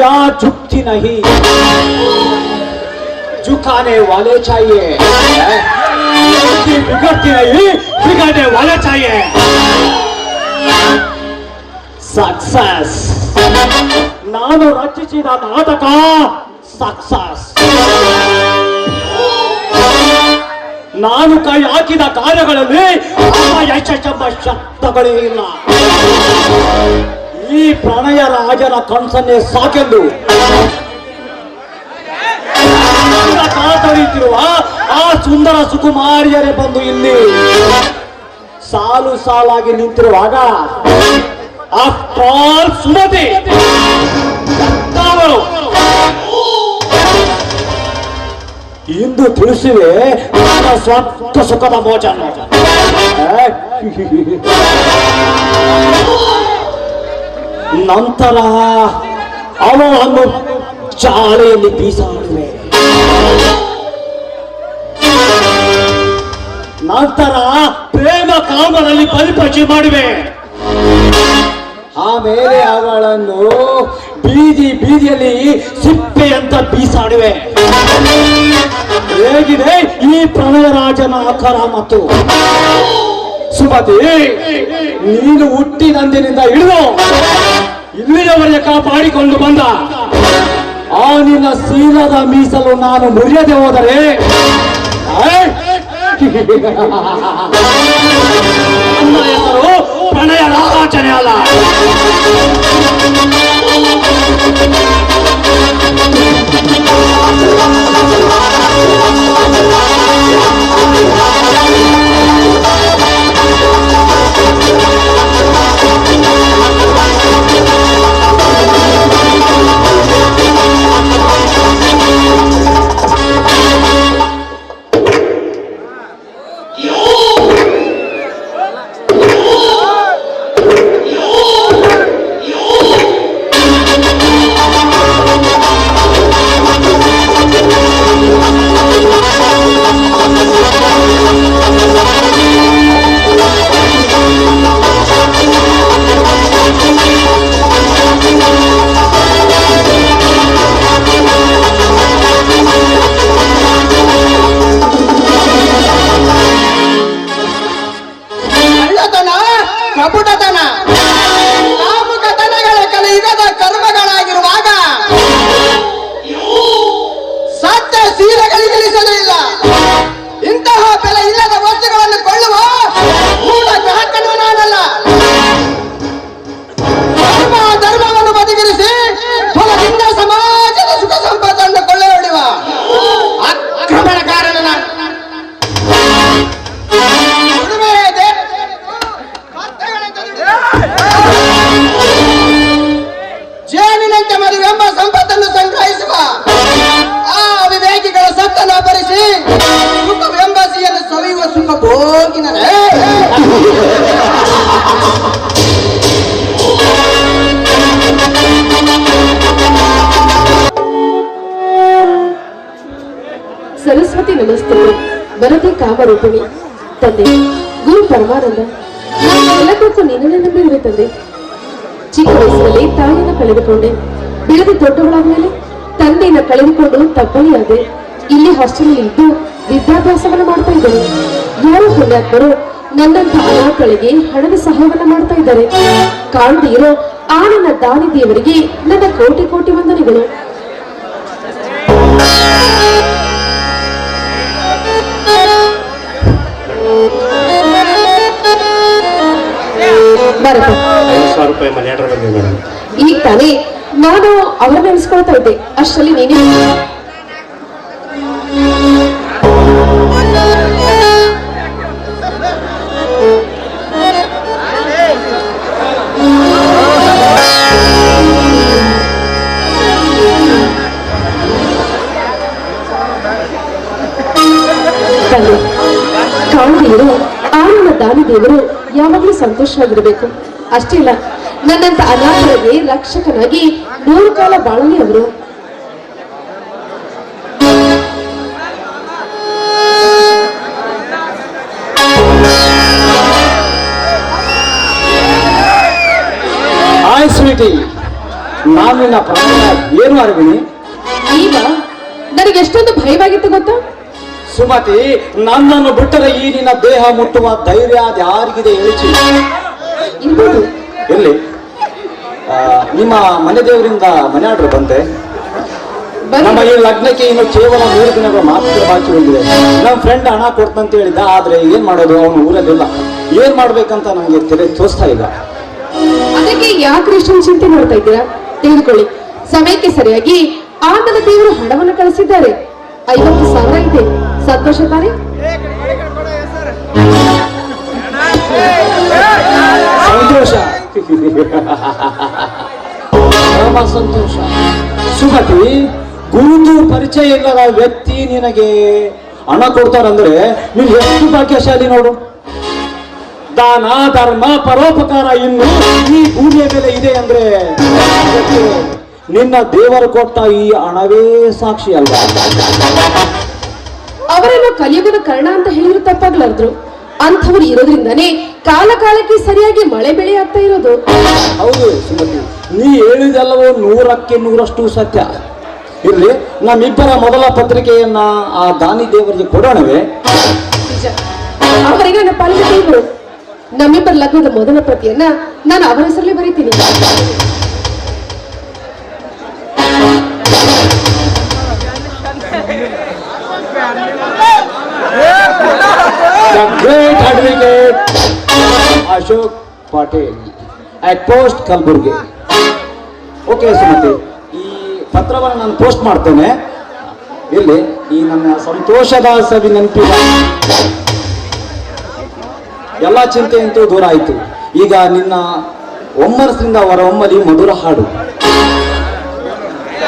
यहाँ झुकती नहीं, झुकाने वाले चाहिए। बिगड़ती नहीं, बिगड़ने वाले चाहिए। सक्सेस ನಾನು ರಚಿಸಿದ ನಾಟಕ ಸಕ್ಸಸ್, ನಾನು ಕೈ ಹಾಕಿದ ಕಾರ್ಯಗಳಲ್ಲಿ ಯಶಸ್ಸೆಂಬ ಶಬ್ದಗಳೇ ಇಲ್ಲ. ಈ ಪ್ರಣಯ ರಾಜನ ಕನಸನ್ನೇ ಸಾಕೆಂದು ಕಾತೊರೆಯುತ್ತಿರುವ ಆ ಸುಂದರ ಸುಕುಮಾರಿಯರೇ ಬಂದು ಇಲ್ಲಿ ಸಾಲು ಸಾಲಾಗಿ ನಿಂತಿರುವಾಗ ಆಫ್ಟರ್ ಸುಮತಿ ಇಂದು ತಿಳಿಸಿವೆ ನನ್ನ ಸ್ವಂತ ಸುಖದ ಮೋಜನ. ನಂತರ ಅವಳನ್ನು ಚಾಳೆಯಲ್ಲಿ ಬೀಸಾಡುವೆ. ನಂತರ ಪ್ರೇಮ ಕಾಮದಲ್ಲಿ ಪರಿಪಚಿ ಮಾಡುವೆ. ಆಮೇಲೆ ಅವಳನ್ನು ಬೀದಿ ಬೀದಿಯಲ್ಲಿ ಸಿಪ್ಪೆ ಅಂತ ಬೀಸಾಡುವೆ. ಹೇಗಿದೆ ಈ ಪ್ರಣಯ ರಾಜನ ಆಕಾರ ಮತ್ತು ಸುಮತಿ, ನೀನು ಹುಟ್ಟಿದಂದಿನಿಂದ ಹಿಡಿದು ಇಲ್ಲಿಯವರೆಗೆ ಕಾಪಾಡಿಕೊಂಡು ಬಂದ ಆ ನಿನ್ನ ಶೀಲದ ಮೀಸಲು ನಾನು ಮುರಿಯದೆ ಹೋದರೆ ನನ್ನ ಹೆಸರು ಪ್ರಣಯ ರಾಜನೇ ಅಲ್ಲ. ಸರಸ್ವತಿ ನಮಸ್ತೆ. ವರದಿ ಕಾಮರೂಪಿಣಿ ತಂದೆ ಗುರು ಪರಮಾನಂದ, ಎಲ್ಲಕ್ಕೂ ನಿನ್ನನ್ನೇ ನಂಬಿರುವೆ ತಂದೆ. ಚಿಕ್ಕ ವಯಸ್ಸಿನಲ್ಲಿ ತಾಯಿಯನ್ನು ಕಳೆದುಕೊಂಡೆ. ಬೆಳೆದು ದೊಡ್ಡವಳಾದ ಮೇಲೆ ತಂದೆಯನ್ನು ಕಳೆದುಕೊಂಡು ತಬ್ಬಲಿಯಾದೆ. ಇಲ್ಲಿ ಹಾಸ್ಟೆಲ್ ಇದ್ದು ವಿದ್ಯಾಭ್ಯಾಸವನ್ನು ಮಾಡ್ತಾ ಇದ್ದೇನೆ. ಯಾರು ಪುಣ್ಯಾತ್ಮರು ನನ್ನಂತ ಅನಾಥಗಳಿಗೆ ಹಣದ ಸಹಾಯವನ್ನು ಮಾಡ್ತಾ ಇದ್ದಾರೆ. ಕಾಣದೇ ಇರೋ ಆ ನನ್ನ ದಾನಿ ದೇವರಿಗೆ ನನ್ನ ಕೋಟಿ ಕೋಟಿ ವಂದನೆಗಳು. ಈಗ ತಾನೇ ನಾನು ಅವರನ್ನ ನೆನೆಸ್ಕೊಳ್ತಾ ಇದ್ದೆ, ಅಷ್ಟರಲ್ಲಿ ನೀನೇ ಕಾಣದಿರೋ ಆ ನನ್ನ ದಾನಿ ದೇವರು ಯಾವಾಗಲೂ ಸಂತೋಷವಾಗಿರಬೇಕು. ಅಷ್ಟೇ ಇಲ್ಲ, ನನ್ನಂತ ಅನಾಥರಿಗೆ ರಕ್ಷಕನಾಗಿ 100 ಕಾಲ ಬಾಳಲಿ ಅವರು. ಹಾಯ್ ಸ್ವೀಟಿ, ನಾನು ನಿನ್ನ ಪ್ರಮಾಣ ಏನು ಅರಿವಿನಿ? ಈಗ ನನಗೆ ಎಷ್ಟೊಂದು ಭಯವಾಗಿತ್ತು ಗೊತ್ತಾ? ಸುಮತಿ, ನನ್ನನ್ನು ಬಿಟ್ಟರೆ ಈ ನಿನ್ನ ದೇಹ ಮುಟ್ಟುವ ಧೈರ್ಯ ಅದು ಯಾರಿಗಿದೆ ಹೇಳಿಸಿ. ಇರ್ಬೋದು. ಎಲ್ಲಿ ನಿಮ್ಮ ಮನೆ ದೇವರಿಂದ ಮನೆ ಆರ್ಡರ್ ಬಂತೆ. ನಮ್ಮ ಈ ಲಗ್ನಕ್ಕೆ ಇನ್ನು ಕೇವಲ 3 ದಿನಗಳು ಮಾತ್ರ ಬಾಕಿ ಉಳಿದಿದೆ. ನಮ್ಮ ಫ್ರೆಂಡ್ ಹಣ ಕೊಡ್ತಂತ ಹೇಳಿದ್ದ, ಆದ್ರೆ ಏನ್ ಮಾಡೋದು, ಅವನು ಊರಲ್ಲಿಲ್ಲ. ಏನ್ ಮಾಡ್ಬೇಕಂತ ನಂಗೆ ತಲೆ ತೋರಿಸ್ತಾ ಇಲ್ಲ. ಅದಕ್ಕೆ ಯಾಕೆ ಇಷ್ಟೊಂದು ಚಿಂತೆ ಮಾಡ್ತಾ ಇದ್ದೀರಾ? ತೆಗೆದುಕೊಳ್ಳಿ, ಸಮಯಕ್ಕೆ ಸರಿಯಾಗಿ ಆ ನನ್ನ ದೇವರು ಹಣವನ್ನು ಕಳಿಸಿದ್ದಾರೆ. 50,000 ಇದೆ. ಸಂತೋಷ ತಾನೆ? ಸಂತೋಷ. ಪರಮ ಸಂತೋಷ. ಸುಮತಿ, ಗುರುತು ಪರಿಚಯ ಇಲ್ಲದ ವ್ಯಕ್ತಿ ನಿನಗೆ ಹಣ ಕೊಡ್ತಾರಂದ್ರೆ ನೀನು ಎಷ್ಟು ಭಾಗ್ಯಶಾಲಿ ನೋಡು. ದಾನ ಧರ್ಮ ಪರೋಪಕಾರ ಇನ್ನು ಈ ಭೂಮಿಯ ಮೇಲೆ ಇದೆ ಅಂದ್ರೆ ಅದಕ್ಕೆ ನಿನ್ನ ದೇವರು ಕೊಟ್ಟ ಈ ಹಣವೇ ಸಾಕ್ಷಿ ಅಲ್ವಾ? ಅವರೇನೋ ಕಲಿಯುಗದ ಕರ್ಣ ಅಂತ ಹೇಳಿದ್ರು ತಪ್ಪಾಗ್ಲಾರ್ದ್ರು. ಅಂಥವ್ರು ಇರೋದ್ರಿಂದಾನೇ ಕಾಲ ಕಾಲಕ್ಕೆ ಸರಿಯಾಗಿ ಮಳೆ ಬೆಳೆ ಆಗ್ತಾ ಇರೋದು. ಹೌದು ಸುಮತಿ, ನೀ ಹೇಳಿದೆಲ್ಲವೂ 100ಕ್ಕೆ 100ರಷ್ಟು ಸತ್ಯ. ಇರ್ಲಿ, ನಮ್ಮಿಬ್ಬರ ಮೊದಲ ಪತ್ರಿಕೆಯನ್ನ ಆ ದಾನಿ ದೇವರಿಗೆ ಕೊಡೋಣವೇ? ನಿಜ, ಅವರಿಗೆ ನನ್ನ ಪಾಲಿನ ದೇವರು. ನಮ್ಮಿಬ್ಬರ ಲಗ್ನದ ಮೊದಲ ಪ್ರತಿಯನ್ನ ನಾನು ಅವರ ಹೆಸರಲ್ಲಿ ಬರೀತೀನಿ. The great advocate Ashok Patil at post Kalaburagi. Okay Sumathi, ಈ ಪತ್ರವನ್ನು ನಾನು ಪೋಸ್ಟ್ ಮಾಡ್ತೇನೆ. ಇಲ್ಲಿ ಈ ನನ್ನ ಸಂತೋಷದ ಸವಿ ನೆನಪಿನ ಎಲ್ಲ ಚಿಂತೆ ಅಂತೂ ದೂರ ಆಯಿತು. ಈಗ ನಿನ್ನ ಒಮ್ಮನಸ್ಸಿನಿಂದ ಹೊರ ಒಮ್ಮಲಿ ಮಧುರ ಹಾಡು. ಆ